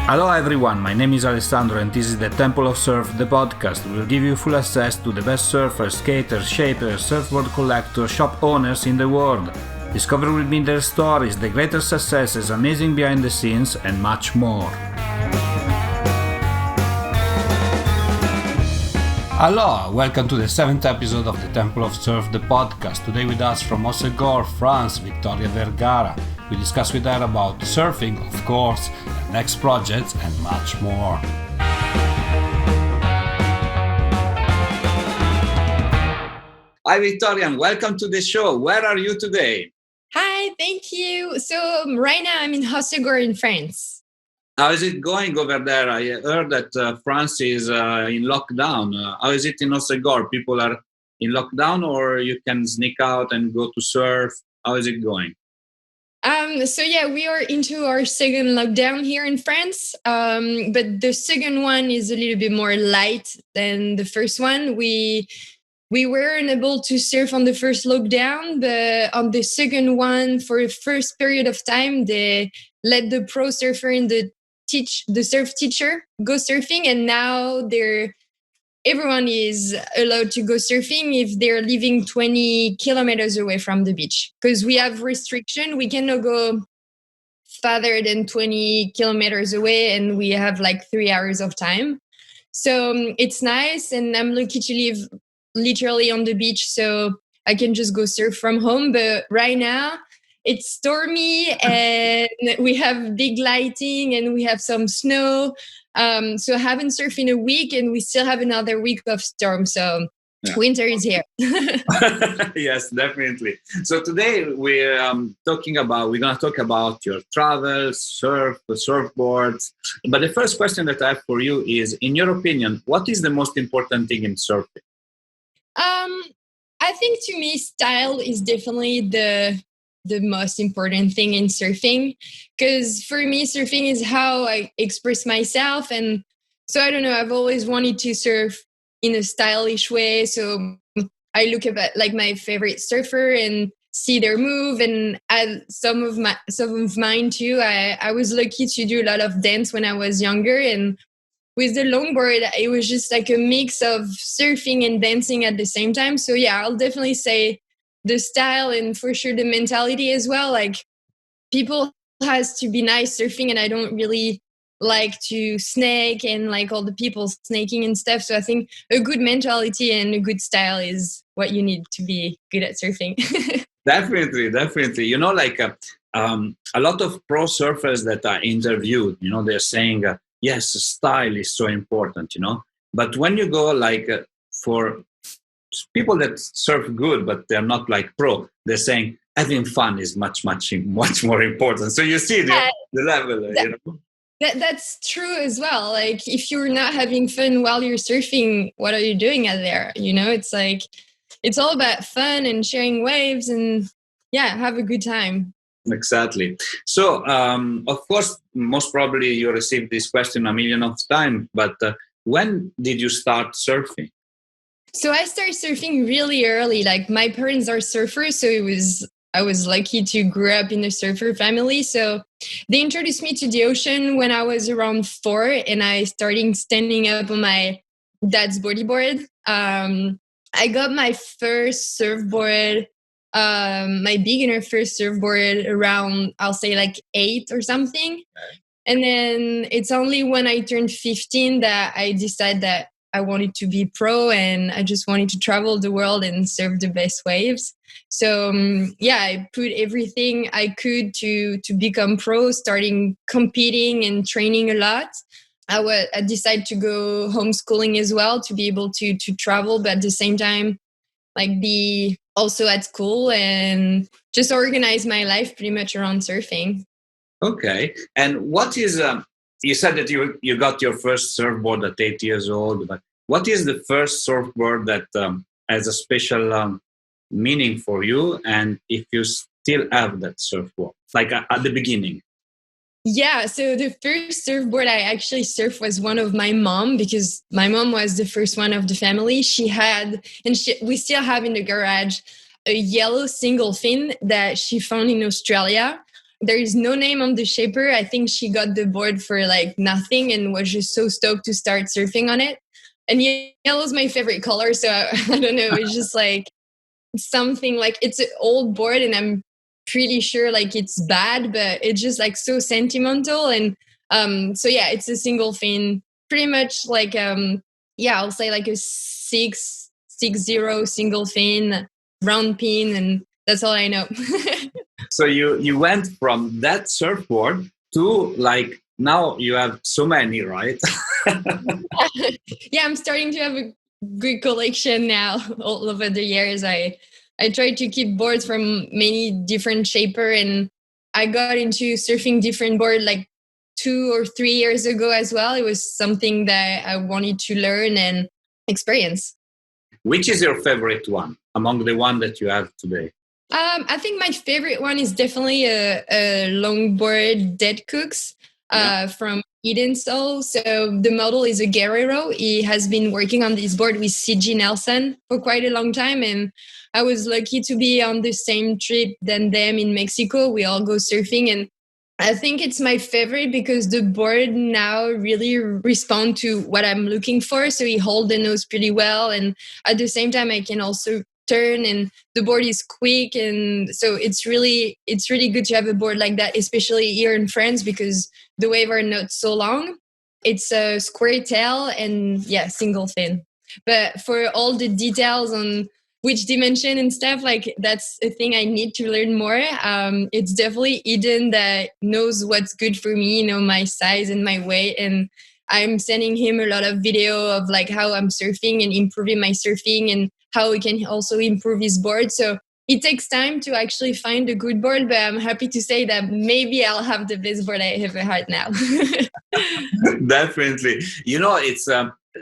Aloha everyone, my name is Alessandro and this is the Temple of Surf, the podcast. We'll give you full access to the best surfers, skaters, shapers, surfboard collectors, shop owners in the world. Discover with me their stories, the greatest successes, amazing behind the scenes, and much more. Aloha, welcome to the 7th episode of the Temple of Surf, the podcast. Today with us from Hossegor, France, Victoria Vergara. We discuss with her about surfing, of course, her next projects, and much more. Hi Victoria, and welcome to the show. Where are you today? Hi, thank you. So right now I'm in Hossegor in France. How is it going over there? I heard that France is in lockdown. How is it in Hossegor? People are in lockdown, or you can sneak out and go to surf? How is it going? We are into our second lockdown here in France. But the second one is a little bit more light than the first one. We weren't able to surf on the first lockdown, but on the second one, for the first period of time, they let the pro surfer and the surf teacher go surfing, and now everyone is allowed to go surfing if they're living 20 kilometers away from the beach, because we have restriction. We cannot go farther than 20 kilometers away, and we have like 3 hours of time. So it's nice, and I'm lucky to live literally on the beach, so I can just go surf from home. But right now it's stormy and we have big lighting and we have some snow. So I haven't surfed in a week, and we still have another week of storm. So Winter is here. Yes, definitely. So today we're going to talk about your travels, surfboards. But the first question that I have for you is, in your opinion, what is the most important thing in surfing? I think to me, style is definitely the most important thing in surfing, because for me, surfing is how I express myself. And so I don't know, I've always wanted to surf in a stylish way. So I look at like my favorite surfer and see their move, and add some of mine too. I was lucky to do a lot of dance when I was younger, and with the longboard, it was just like a mix of surfing and dancing at the same time. So yeah, I'll definitely say the style, and for sure the mentality as well. Like, people has to be nice surfing, and I don't really like to snake and like all the people snaking and stuff. So I think a good mentality and a good style is what you need to be good at surfing. Definitely. You know, like a lot of pro surfers that are interviewed, you know, they're saying, yes, style is so important, you know. But when you go like for people that surf good, but they're not like pro, they're saying having fun is much more important. So you see the level, you know. That's true as well. Like, if you're not having fun while you're surfing, what are you doing out there? You know, it's like, it's all about fun and sharing waves and have a good time. Exactly. So, of course, most probably you received this question a million of times, but when did you start surfing? So I started surfing really early. Like, my parents are surfers, so I was lucky to grow up in a surfer family. So they introduced me to the ocean when I was around 4, and I started standing up on my dad's bodyboard. I got my first surfboard, my beginner first surfboard around, I'll say like 8 or something. And then it's only when I turned 15 that I decided that I wanted to be pro, and I just wanted to travel the world and surf the best waves. So I put everything I could to become pro, starting competing and training a lot. I decided to go homeschooling as well to be able to travel, but at the same time, like, be also at school and just organize my life pretty much around surfing. Okay. And what is, you said that you got your first surfboard at 8 years old, but what is the first surfboard that has a special meaning for you? And if you still have that surfboard, like at the beginning? Yeah, so the first surfboard I actually surfed was one of my mom, because my mom was the first one of the family. She had, and we still have in the garage, a yellow single fin that she found in Australia. there is no name on the shaper. I think she got the board for like nothing and was just so stoked to start surfing on it. And yellow is my favorite color, so I don't know. It's just like something like it's an old board, and I'm pretty sure like it's bad, but it's just like so sentimental. And so yeah, it's a single fin, pretty much like yeah, I'll say like a 660 single fin round pin, and that's all I know. So you went from that surfboard to like now you have so many, right? Yeah, I'm starting to have a good collection now. All over the years, I tried to keep boards from many different shaper, and I got into surfing different board like 2 or 3 years ago as well. It was something that I wanted to learn and experience. Which is your favorite one among the one that you have today? I think my favorite one is definitely a longboard Dead Cooks from Eden Soul. So the model is a Guerrero. He has been working on this board with CG Nelson for quite a long time. And I was lucky to be on the same trip than them in Mexico. We all go surfing, and I think it's my favorite because the board now really respond to what I'm looking for. So he hold the nose pretty well. And at the same time, I can also turn, and the board is quick. And so it's really good to have a board like that, especially here in France, because the waves are not so long. It's a square tail and yeah, single fin. But for all the details on which dimension and stuff, like that's a thing I need to learn more. It's definitely Eden that knows what's good for me, my size and my weight. And I'm sending him a lot of video of like how I'm surfing and improving my surfing and how he can also improve his board. So it takes time to actually find a good board, but I'm happy to say that maybe I'll have the best board I ever had now. Definitely. It's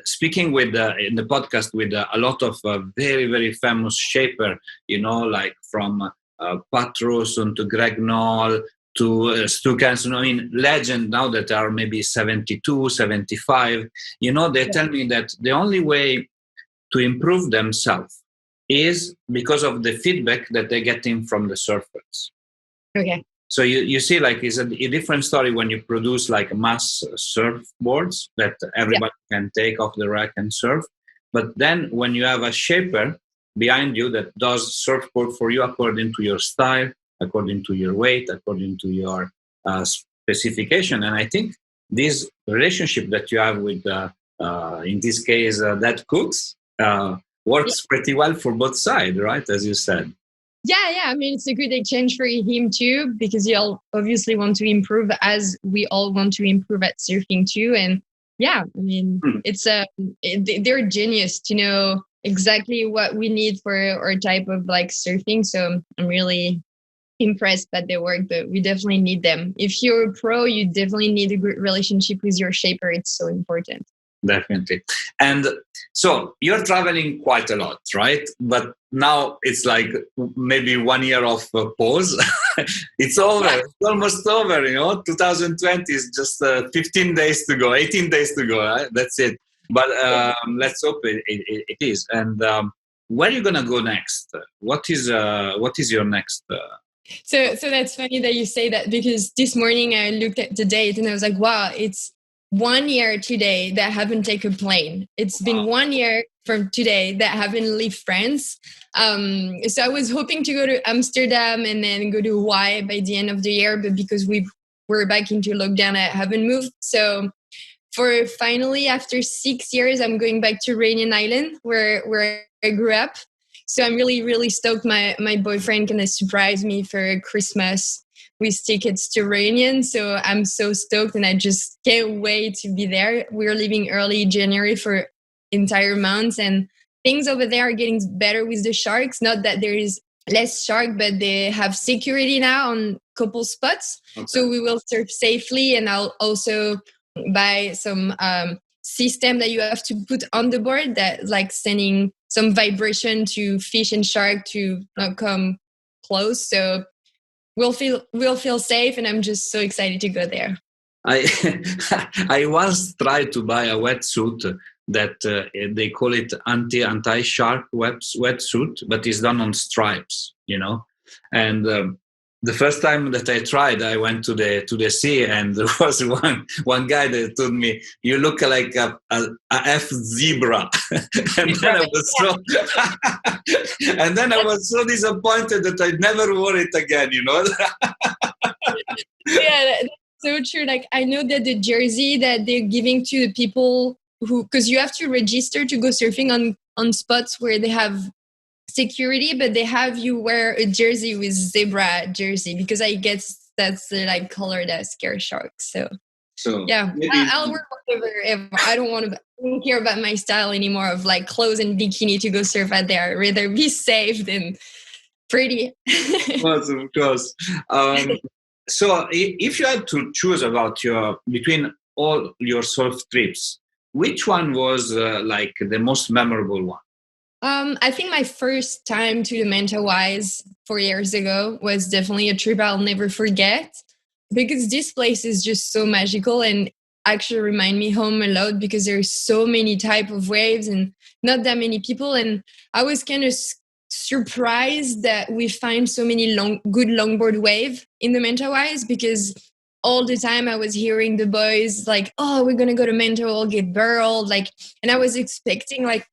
speaking with in the podcast with a lot of very, very famous shaper, like from Pat Rawson to Greg Knoll to Stu Canson. I mean, legend now that are maybe 72, 75. They tell me that the only way to improve themselves is because of the feedback that they're getting from the surfers. Okay. So you see, like, it's a different story when you produce like mass surfboards that everybody can take off the rack and surf. But then when you have a shaper behind you that does surfboard for you according to your style, according to your weight, according to your specification. And I think this relationship that you have with, in this case, that cooks, works pretty well for both sides, right? As you said. Yeah. I mean, it's a good exchange for him too, because he'll obviously want to improve as we all want to improve at surfing too. And yeah, I mean, it's they're genius to know exactly what we need for our type of like surfing. So I'm really impressed by their work, but we definitely need them. If you're a pro, you definitely need a good relationship with your shaper. It's so important. Definitely. And so you're traveling quite a lot, right? But now it's like maybe 1 year of pause. It's over. Yeah. It's almost over, 2020 is just 15 days to go, 18 days to go. Right? That's it. But let's hope it is. And where are you going to go next? What is your next... So that's funny that you say that, because this morning I looked at the date and I was like, wow, it's 1 year today that I haven't taken a plane. It's been 1 year from today that I haven't left France. So I was hoping to go to Amsterdam and then go to Hawaii by the end of the year, but because we're back into lockdown, I haven't moved. So for finally, after 6 years, I'm going back to Réunion Island where I grew up. So I'm really, really stoked. My boyfriend gonna surprise me for Christmas with tickets to Réunion. So I'm so stoked and I just can't wait to be there. We're leaving early January for entire months, and things over there are getting better with the sharks. Not that there is less shark, but they have security now on couple spots. Okay. So we will surf safely, and I'll also buy some system that you have to put on the board that like sending some vibration to fish and shark to not come close. So we'll feel safe, and I'm just so excited to go there. I once tried to buy a wetsuit that they call it anti-shark wetsuit, but it's done on stripes, and the first time that I tried, I went to the sea, and there was one guy that told me, "You look like a F zebra," and then I was so, and then I was so disappointed that I never wore it again. You know. Yeah, that's so true. Like I know that the jersey that they're giving to the people who, because you have to register to go surfing on spots where they have security, but they have you wear a jersey with zebra jersey, because I guess that's the like color that scares sharks. So yeah, maybe I'll wear whatever. I don't care about my style anymore of like clothes and bikini to go surf out there. I'd rather be safe than pretty. of course. So if you had to choose about between all your surf trips, which one was like the most memorable one? I think my first time to the Mentawais 4 years ago was definitely a trip I'll never forget, because this place is just so magical and actually remind me home a lot, because there's so many type of waves and not that many people. And I was kind of surprised that we find so many good longboard wave in the Mentawais, because all the time I was hearing the boys like, "Oh, we're gonna go to Mento, we'll get barreled," like, and I was expecting like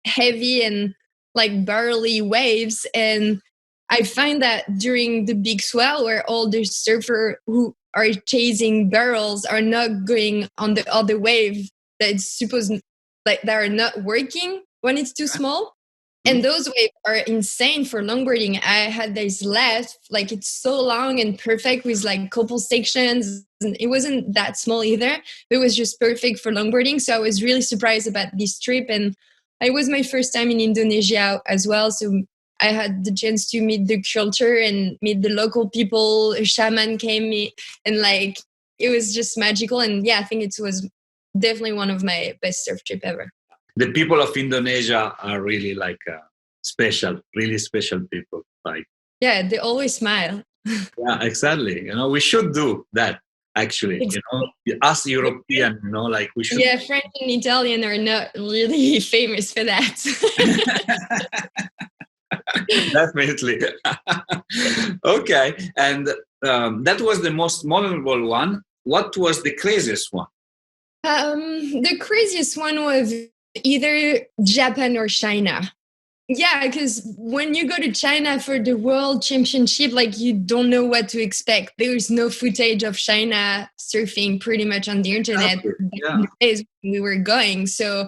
heavy and like barely waves. And I find that during the big swell, where all the surfer who are chasing barrels are not going on the other wave that's supposed, like, that are not working when it's too small. And those waves are insane for longboarding. I had this left, like it's so long and perfect with like couple sections. And it wasn't that small either. It was just perfect for longboarding. So I was really surprised about this trip. And it was my first time in Indonesia as well. So I had the chance to meet the culture and meet the local people. A shaman came and like, it was just magical. And yeah, I think it was definitely one of my best surf trip ever. The people of Indonesia are really like special, really special people. Like, yeah, they always smile. Yeah, exactly. We should do that actually. Us European, like we should. Yeah, French and Italian are not really famous for that. Definitely. Okay, and that was the most memorable one. What was the craziest one? The craziest one was either Japan or China. Yeah, because when you go to China for the World Championship, like you don't know what to expect. There is no footage of China surfing pretty much on the internet. Yeah. Days we were going. So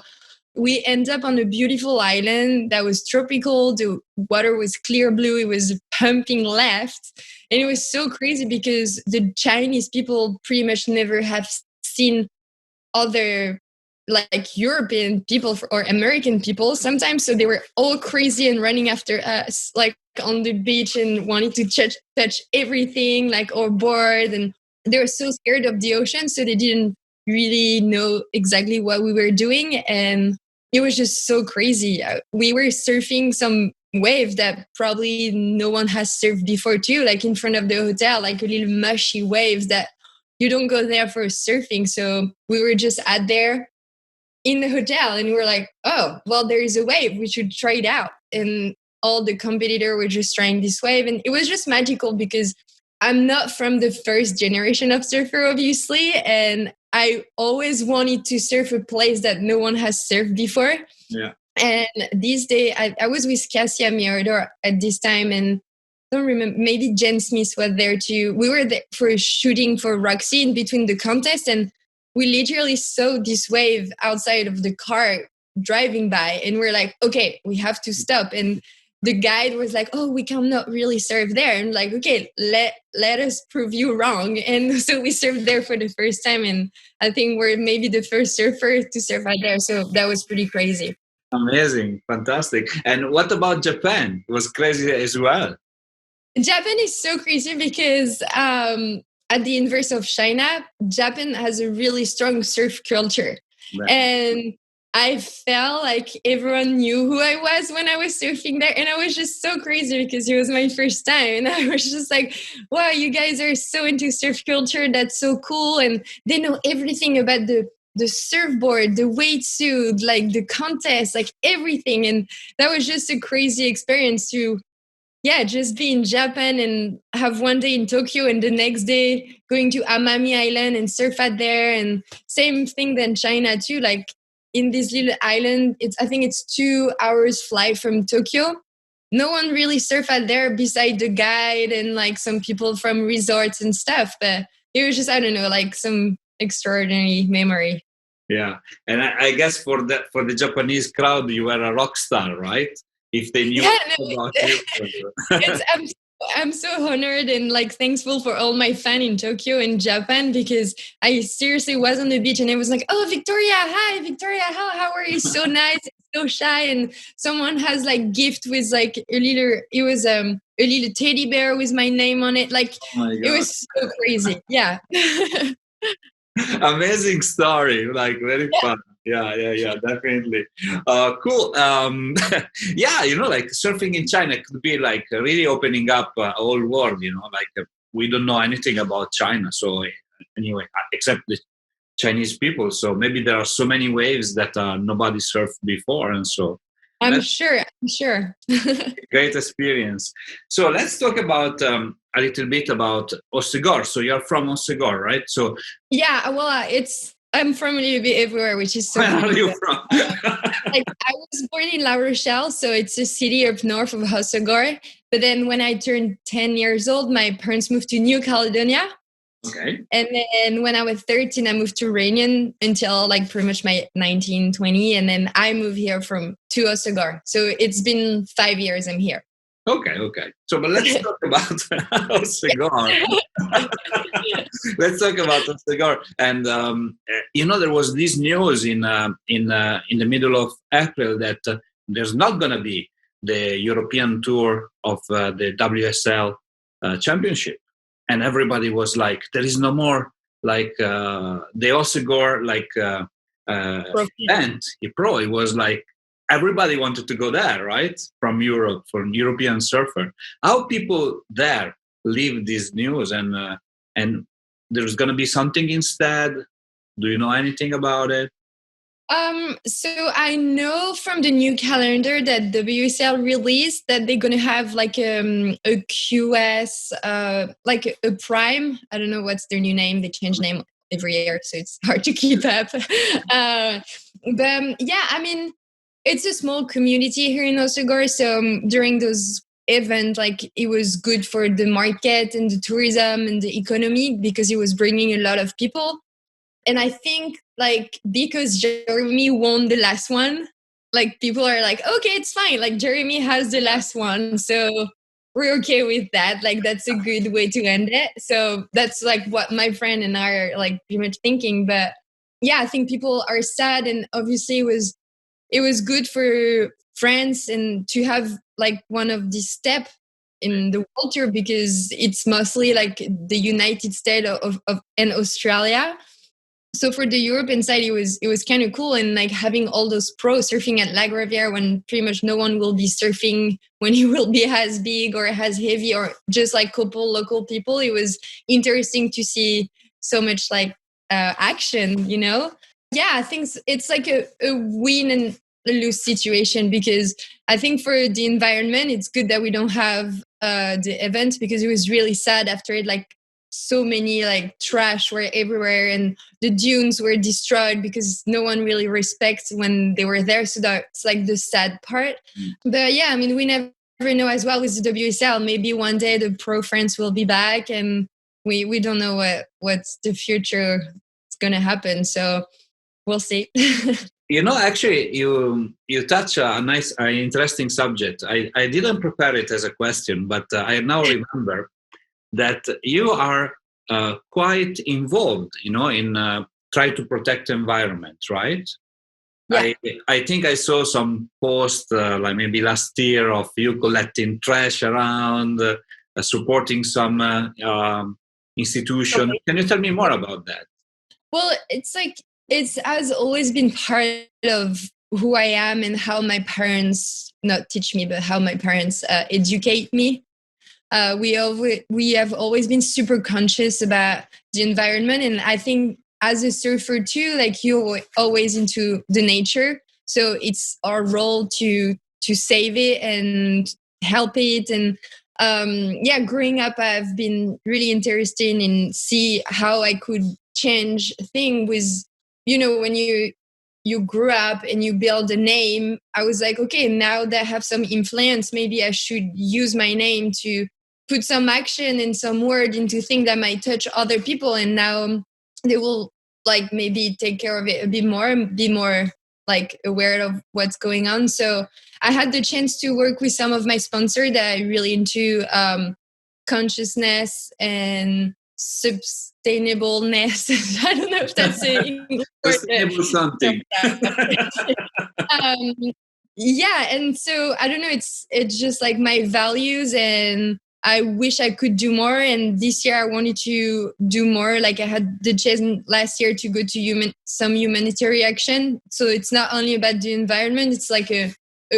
we end up on a beautiful island that was tropical. The water was clear blue. It was pumping left. And it was so crazy because the Chinese people pretty much never have seen other like European people or American people sometimes. So they were all crazy and running after us, like on the beach and wanting to touch everything, like our board. And they were so scared of the ocean. So they didn't really know exactly what we were doing. And it was just so crazy. We were surfing some wave that probably no one has surfed before too, like in front of the hotel, like a little mushy wave that you don't go there for surfing. So we were just out there in the hotel and we were like, oh, well, there is a wave. We should try it out. And all the competitors were just trying this wave. And it was just magical because I'm not from the first generation of surfer, obviously. And I always wanted to surf a place that no one has surfed before. Yeah. And this day, I was with Cassia Mirador at this time, and I don't remember, maybe Jen Smith was there too. We were there for a shooting for Roxy in between the contest, and we literally saw this wave outside of the car driving by, and we're like, okay, we have to stop. And the guide was like, oh, we cannot really surf there. And like, okay, let us prove you wrong. And so we surfed there for the first time, and I think we're maybe the first surfer to surf out there. So that was pretty crazy. Amazing, fantastic. And what about Japan? It was crazy as well. Japan is so crazy because at the inverse of China, Japan has a really strong surf culture. Right. And I felt like everyone knew who I was when I was surfing there. And I was just so crazy because it was my first time. And I was just like, wow, you guys are so into surf culture. That's so cool. And they know everything about the surfboard, the wetsuit, like the contest, like everything. And that was just a crazy experience to yeah, just be in Japan and have one day in Tokyo and the next day going to Amami Island and surf at there. And same thing than China too. Like in this little island, I think it's 2 hours flight from Tokyo. No one really surf out there beside the guide and like some people from resorts and stuff. But it was just, I don't know, like some extraordinary memory. Yeah, and I guess for the Japanese crowd, you were a rock star, right? If they knew Yeah, no, about you. it's I'm so honored and like thankful for all my fans in Tokyo and Japan, because I seriously was on the beach and it was like, oh, Victoria, hi, Victoria, how are you? So nice, so shy, and someone has like gift with like a little teddy bear with my name on it. Like Oh my it God. was so crazy. Yeah. Amazing story, like very Yeah. fun. Yeah, definitely. Cool. Yeah, like surfing in China could be like really opening up a whole world. Like we don't know anything about China, so anyway, except the Chinese people. So maybe there are so many waves that nobody surfed before, and so I'm that's sure. I'm sure. a great experience. So let's talk about a little bit about Hossegor. So you're from Hossegor, right? So Yeah, well, I'm from a little bit everywhere, which is so where are funny. you from? Like I was born in La Rochelle, so it's a city up north of Hossegor. But then when I turned 10 years old, my parents moved to New Caledonia. Okay. And then when I was 13, I moved to Réunion until like pretty much my 19, 20. And then I moved here to Hossegor. So it's been 5 years I'm here. Okay. So, but let's talk about Hossegor. Let's talk about Hossegor. And there was this news in the middle of April that there's not going to be the European tour of the WSL championship, and everybody was like, "There is no more like the Hossegor event." It was like everybody wanted to go there, right? From Europe, from European surfer. How people there live this news, and there's going to be something instead. Do you know anything about it? So I know from the new calendar that WSL released that they're gonna have like a QS, like a Prime. I don't know what's their new name. They change name every year, so it's hard to keep up. But yeah, I mean, it's a small community here in Hossegor, so during those events, like it was good for the market and the tourism and the economy because it was bringing a lot of people. And I think like because Jeremy won the last one, like people are like, okay, it's fine. Like Jeremy has the last one. So we're okay with that. Like that's a good way to end it. So that's like what my friend and I are like pretty much thinking. But yeah, I think people are sad, and obviously it was good for France and to have like one of these step in the world tour, because it's mostly like the United States of and Australia. So for the European side, it was kind of cool, and like having all those pros surfing at La Gravière when pretty much no one will be surfing when it will be as big or as heavy, or just like couple local people. It was interesting to see so much like action, Yeah, I think it's like a win and a lose situation, because I think for the environment, it's good that we don't have the event, because it was really sad after it, like so many like trash were everywhere and the dunes were destroyed because no one really respects when they were there. So that's like the sad part. But yeah, I mean, we never know as well with the WSL. Maybe one day the pro France will be back, and we don't know what's the future is gonna happen. So we'll see. Actually, you touch a nice, interesting subject. I didn't prepare it as a question, but I now remember that you are quite involved, in try to protect the environment, right? Yeah. I think I saw some post like maybe last year of you collecting trash around, supporting some institution. Can you tell me more about that? Well, it's like it's has always been part of who I am and how my parents not teach me, but how my parents educate me. We have always been super conscious about the environment, and I think as a surfer too, like you're always into the nature, so it's our role to save it and help it. And growing up, I've been really interested in see how I could change thing with, when you grew up and you build a name. I was like, okay, now that I have some influence, maybe I should use my name to put some action and some word into things that might touch other people. And now they will like maybe take care of it a bit more and be more like aware of what's going on. So I had the chance to work with some of my sponsors that are really into consciousness and sustainableness. I don't know if that's a English word. Sustainable something. Yeah, and so I don't know. It's just like my values, and I wish I could do more. And this year I wanted to do more. Like I had the chance last year to go to some humanitarian action. So it's not only about the environment; it's like a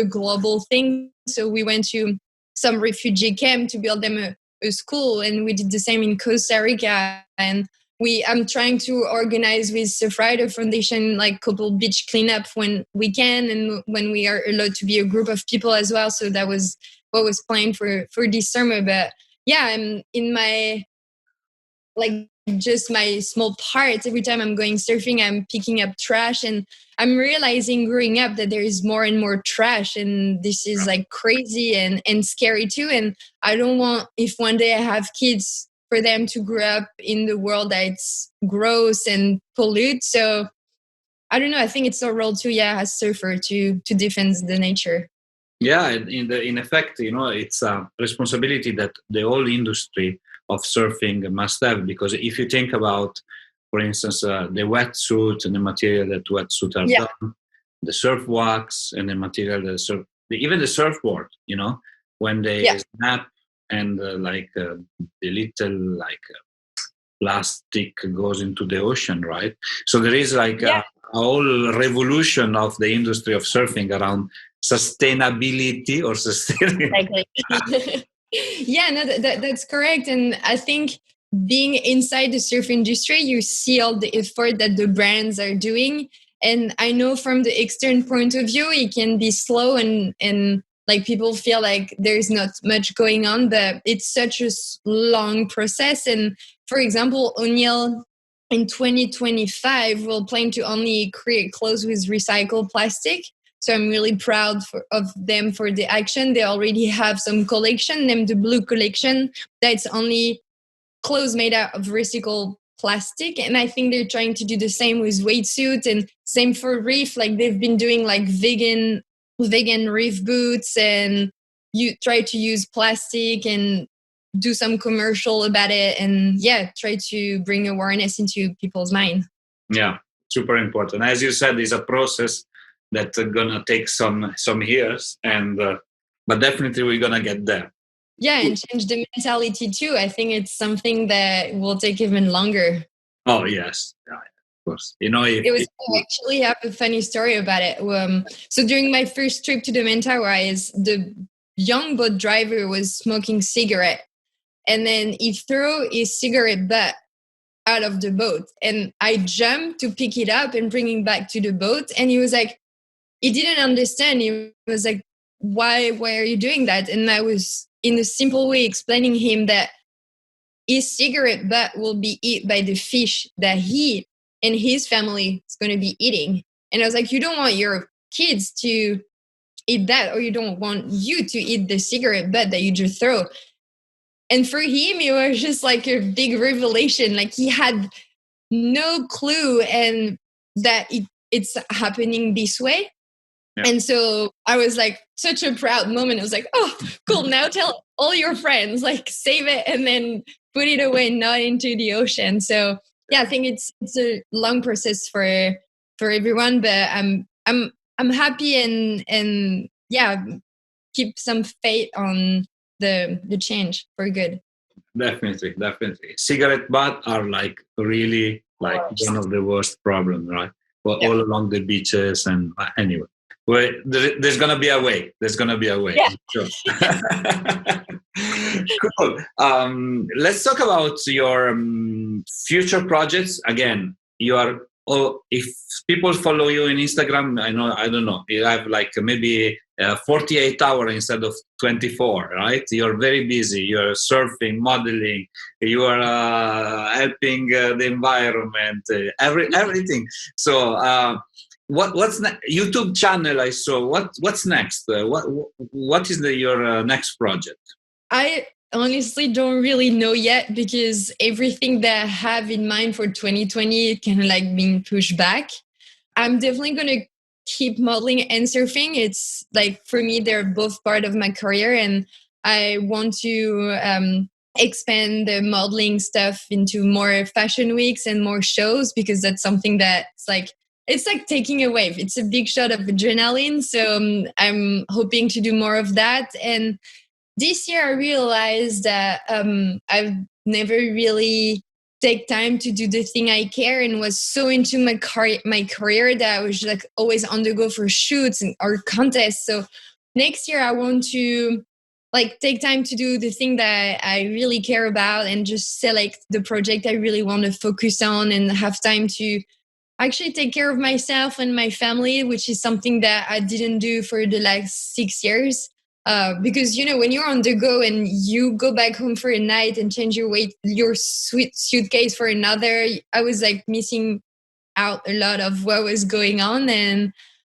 global thing. So we went to some refugee camp to build them a school, and we did the same in Costa Rica. And I'm trying to organize with Surfrider Foundation like couple beach cleanup when we can, and when we are allowed to be a group of people as well. So that was what was planned for this summer. But yeah, I'm in my like just my small parts. Every time I'm going surfing, I'm picking up trash, and I'm realizing growing up that there is more and more trash, and this is like crazy and scary too. And I don't want, if one day I have kids, for them to grow up in the world that's gross and pollute. So I don't know. I think it's our role too, as surfer to defend the nature. Yeah, in effect, it's a responsibility that the whole industry of surfing must have, because if you think about, for instance, the wetsuit and the material that wetsuit are done, the surf wax and the material that even the surfboard, when they snap and the little plastic goes into the ocean, right? So there is a whole revolution of the industry of surfing around sustainability or sustainability. Yeah, no, that's correct. And I think being inside the surf industry, you see all the effort that the brands are doing. And I know from the external point of view, it can be slow and like people feel like there's not much going on, but it's such a long process. And for example, O'Neill in 2025 will plan to only create clothes with recycled plastic. So I'm really proud of them for the action. They already have some collection named the Blue Collection that's only clothes made out of recycled plastic. And I think they're trying to do the same with wetsuit, and same for reef. Like they've been doing like vegan reef boots, and you try to use plastic and do some commercial about it, and try to bring awareness into people's mind. Yeah, super important. As you said, it's a process that's gonna take some years, and but definitely we're gonna get there. Yeah, and change the mentality too. I think it's something that will take even longer. Oh yes, yeah, of course. I actually have a funny story about it. So during my first trip to the Mentawais, the young boat driver was smoking cigarette, and then he threw his cigarette butt out of the boat, and I jumped to pick it up and bring it back to the boat, and he was like, he didn't understand. He was like, why are you doing that? And I was in a simple way explaining him that his cigarette butt will be eaten by the fish that he and his family is going to be eating. And I was like, you don't want your kids to eat that, or you don't want you to eat the cigarette butt that you just throw. And for him, it was just like a big revelation. Like he had no clue, and that it's happening this way. Yeah. And so I was like, such a proud moment. I was like, oh, cool. Now tell all your friends, like save it and then put it away, not into the ocean. So yeah, I think it's a long process for everyone, but I'm happy and keep some faith on the change for good. Definitely. Cigarette butts are like really like one of the worst problems, right? Well, all along the beaches and anyway. Well, there's gonna be a way. Yeah. Sure. Cool. Let's talk about your future projects. Again, if people follow you in Instagram, I don't know. You have like maybe 48 hours instead of 24, right? You're very busy. You're surfing, modeling. You are helping the environment, everything. So what's YouTube channel I saw. What's next? What is your next project? I honestly don't really know yet because everything that I have in mind for 2020 kind of like being pushed back. I'm definitely going to keep modeling and surfing. It's like, for me, they're both part of my career, and I want to expand the modeling stuff into more fashion weeks and more shows, because that's something that's like, it's like taking a wave. It's a big shot of adrenaline. So I'm hoping to do more of that. And this year I realized that I've never really take time to do the thing I care, and was so into my career that I was like always undergo for shoots and or contests. So next year I want to like take time to do the thing that I really care about, and just select the project I really want to focus on, and have time to actually take care of myself and my family, which is something that I didn't do for the last 6 years. Because when you're on the go and you go back home for a night and change your sweet suitcase for another, I was like missing out a lot of what was going on. And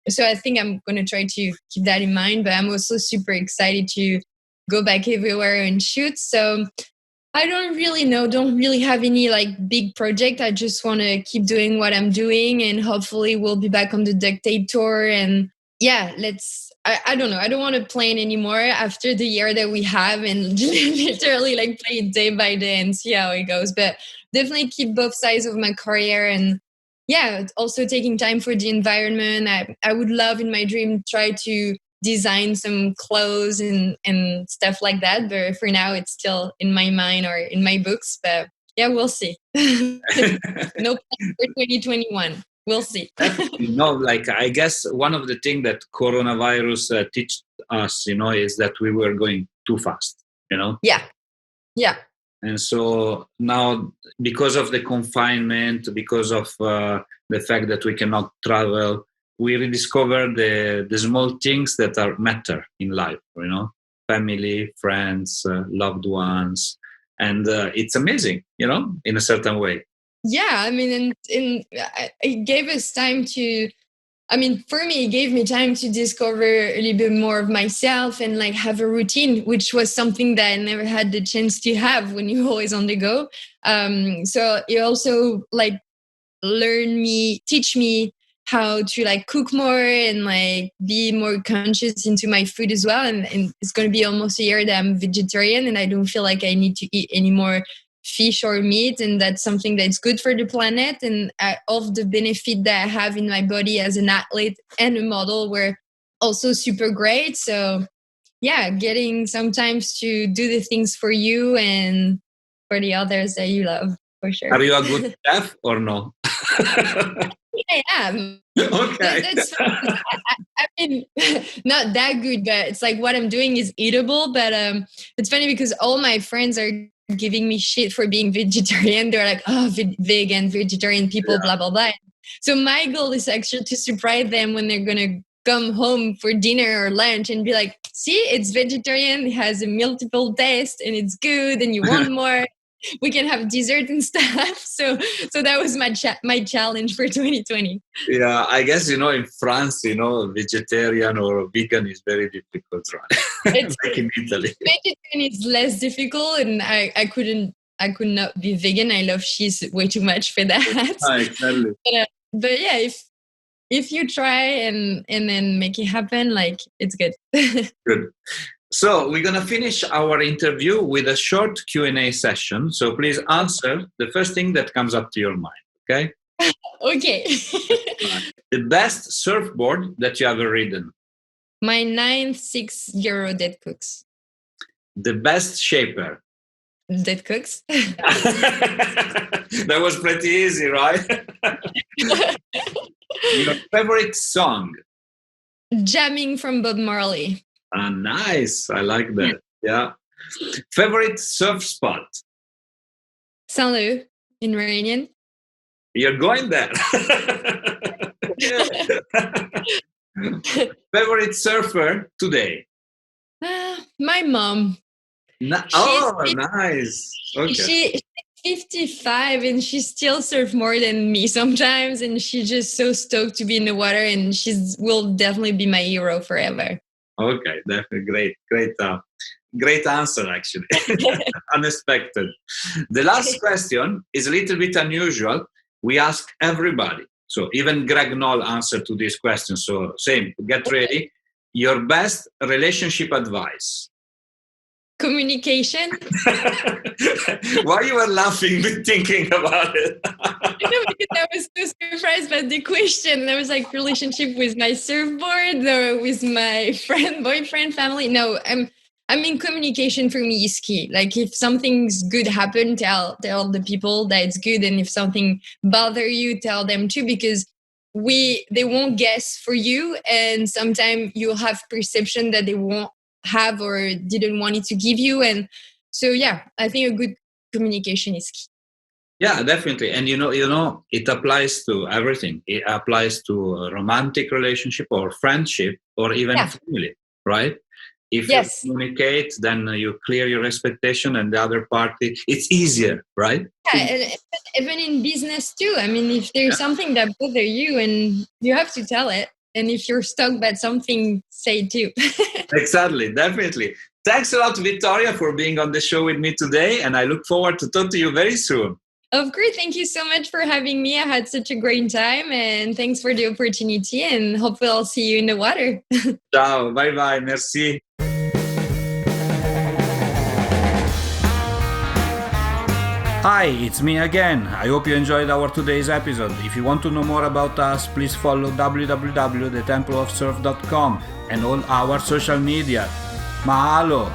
so I think I'm going to try to keep that in mind, but I'm also super excited to go back everywhere and shoot. So I don't really know, don't really have any like big project. I just want to keep doing what I'm doing, and hopefully we'll be back on the duct tape tour. And yeah, I don't know. I don't want to plan anymore after the year that we have, and literally like play it day by day and see how it goes. But definitely keep both sides of my career, and yeah, also taking time for the environment. I would love in my dream try to design some clothes and stuff like that. But for now, it's still in my mind or in my books. But yeah, we'll see. No plan for 2021. We'll see. Like I guess one of the things that coronavirus teach us, is that we were going too fast. Yeah. And so now, because of the confinement, because of the fact that we cannot travel, we rediscover the small things that are matter in life. Family, friends, loved ones, and it's amazing. In a certain way. Yeah, I mean, and it gave us time to. I mean, for me, it gave me time to discover a little bit more of myself and like have a routine, which was something that I never had the chance to have when you're always on the go. So it also like teach me how to like cook more and like be more conscious into my food as well. And it's going to be almost a year that I'm vegetarian, and I don't feel like I need to eat any more fish or meat, and that's something that's good for the planet. And all of the benefit that I have in my body as an athlete and a model were also super great. So yeah, getting sometimes to do the things for you and for the others that you love, for sure. Are you a good chef or no? I am. Okay. That's I mean, not that good, but it's like what I'm doing is eatable. But it's funny because all my friends are giving me shit for being vegetarian. They're like, oh, vegan, vegetarian people, blah, blah, blah. So my goal is actually to surprise them when they're going to come home for dinner or lunch and be like, see, it's vegetarian, it has a multiple taste and it's good and you want more. We can have dessert and stuff. So that was my challenge for 2020. Yeah, I guess in France, vegetarian or vegan is very difficult, right? Like in Italy. Vegetarian is less difficult, and I could not be vegan. I love cheese way too much for that. Exactly. But yeah, if you try and then make it happen, like it's good. Good. So we're going to finish our interview with a short Q&A session. So please answer the first thing that comes up to your mind, okay? Okay. The best surfboard that you ever ridden? My 9.6 € Dead Cooks. The best shaper? Dead Cooks. That was pretty easy, right? Your favorite song? Jamming from Bob Marley. Ah, nice. I like that. Yeah. Favorite surf spot? Saint-Leu in Réunion. You're going there. Favorite surfer today? My mom. Nice. Okay. She's 55 and she still surf more than me sometimes, and she's just so stoked to be in the water, and will definitely be my hero forever. Okay, definitely great answer actually. Unexpected. The last question is a little bit unusual. We ask everybody. So even Greg Knoll answered to this question. So same, get ready. Your best relationship advice. Communication. Why you were laughing thinking about it? Because I was so surprised by the question. I was like, relationship with my surfboard or with my boyfriend, family. No, I mean, communication for me is key. Like if something's good happen, tell the people that it's good. And if something bother you, tell them too, because they won't guess for you. And sometimes you'll have perception that they won't have or didn't want it to give you. And so, yeah, I think a good communication is key. Yeah, definitely. And it applies to everything. It applies to a romantic relationship or friendship or even family, right? If you communicate, then you clear your expectation and the other party, it's easier, right? Yeah, and even in business too. I mean, if there's something that bothers you and you have to tell it. And if you're stuck about something, say it too. Exactly, definitely. Thanks a lot, Victoria, for being on the show with me today. And I look forward to talk to you very soon. Of course. Thank you so much for having me. I had such a great time, and thanks for the opportunity, and hopefully I'll see you in the water. Ciao. Bye-bye. Merci. Hi, it's me again. I hope you enjoyed our today's episode. If you want to know more about us, please follow www.thetempleofsurf.com and all our social media. Mahalo!